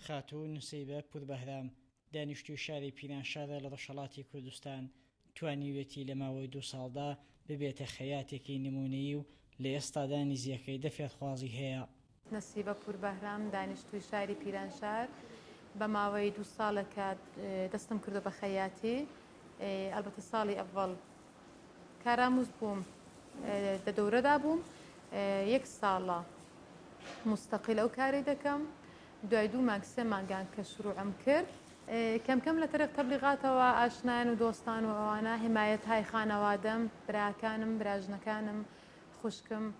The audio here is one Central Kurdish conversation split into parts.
خاتوون نسیبە پوربەهرام دانیشتووی شاری پیرانشارە لە ڕۆژهەڵاتی کوردستان توانیوێتی لە ماوەی 2 ساڵدا ببێتە خەیاتێکی نمونەیی و لە ئێستادا نزیەکەی 10 فێرخوازی هەیە. نسیبە پوربەهرام دانیشتووی شاری پیرانشار بە ماوەی 2 ساڵێکە دەستم کردو بە خەیاتی. ئەلبەتە ساڵی ئەڤەڵ کاراموز بووم، لە دەورەدا بووم، 1 ساڵە مستەقیل ئەو کاری دەکەم. دوای 2 مانگ 3 مانگان کە شروعم کرد، کەم کەم لە طریق تەبلیغاتەوە ئاشنایان و دۆستان و ئەوانە حمایەتهای خانەوادەم، براکانم، براژنەکانم، خوشکم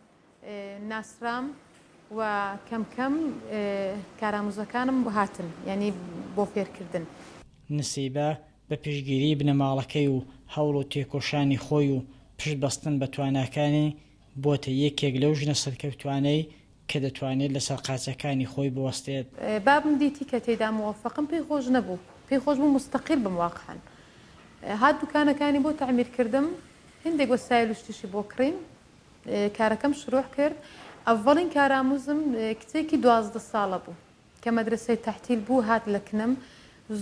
ناسرام و کەم کەم کاراموزەکانم هاتن، یعنی بۆ فێرکردن. نسیبە بە پشتگیری بنەماڵەکەی و هەوڵ و تێکۆشانی خۆی و پشت بەستن بە تواناکانی بۆتە یەکێک لەو ژنە سەرکەوتوانەی کە دەتوانێت لەسەر قاچەکانی خۆی بوەستێت. بابم دیتی کە تێدا موفقم پێی خۆش نەبوو، پێی خۆش بوو مستەقیل بم واقعاً. هات دوکانەکانی بۆ تعمیر کردم، هەندێک وەسایل و شتیشی بۆ کڕین، کارەکەم شروع کرد. ئەڤەڵین کاراموزم کچێکی 12 ساڵە بوو کە مەدرسەی تەحتیل بوو، هات لە کنم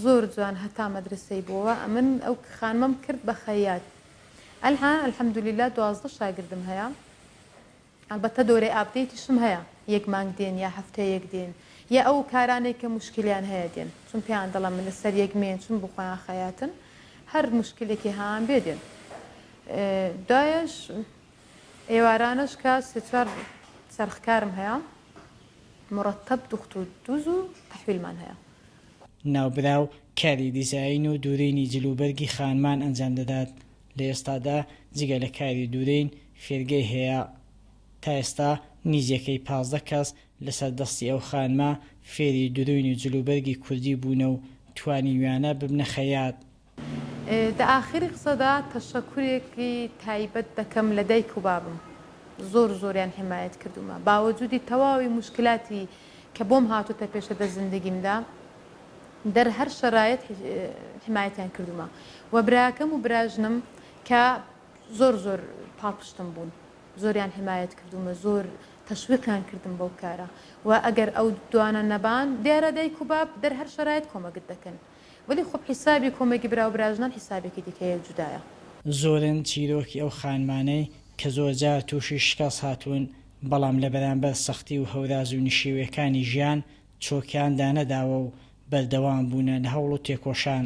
زۆر جوان هەتا مەدرسەی بووە. ئەمن ئەو خانمەم کرد بە خەیات. ئەلحان الحەمدولیلا 12 شاگردم هەیە. ئەلبەتە دۆرەی ئابدەیتیشم هەیە، 1 مانگ دێن یا هەفتەیەک دێن، یا ئەو کارانێک کە مشکلیان هەیە دێن، چون پێیان دەڵام من لەسەر 1 مێن چون بۆ خۆیان خەیاتن، هەر مشکلێکی هەیان بێ دێن. دوایش ئێوارانش کە 3-4 سەرخکارم هەیە، مرتب دوخت و دوز و تەحویلمان هەیە. ناوبراو کاری دیزاین و دوورینی جلوبەرگی خانمان ئەنجام دەدات. لە ئێستادا جگە لە کاری دوورین فێرگەی هەیە. تا ئێستا نزیەکەی 15 کەس لەسەر دەستی ئەو خانمە فێری دوورین و جلوبەرگی کوردی بوونە و توانیویانە ببنە خەیات. لە ئاخری قسەدا تەشەکورێکی تایبەت دەکەم لە دایک و بابم، زۆریان حمایەت کردومە باوەجودی تەواوی مشکلاتی کە بۆم هاتوتە پێشەدە زندگیمدا، دەر هەر شەرایەت حمایەتیان کردومە. و براکەم و براژنم کە زۆر پاڵپشتم بوون، زۆریان حمایەت کردومە، زۆر تەشویقیان کردم بەو کارە. و ئەگەر ئەو دوانە نەبان دیارە دایک و باب دەر هەر شەرایەت کۆمەگت دەکەن، ولی خۆ حیسابی کۆمەکی برا و براژنان حیسابێکی دیکەیە جودایە. زۆرن چیرۆکی ئەو خانمانەی کە زۆرجار تووشی شکاس هاتوون، بەڵام لە بەرامبەر سەختی و هەوراز و نشێوەکانی ژیان چۆکیان دانەداوە و بەردەوام بوونە لە هەوڵ و تێکۆشان.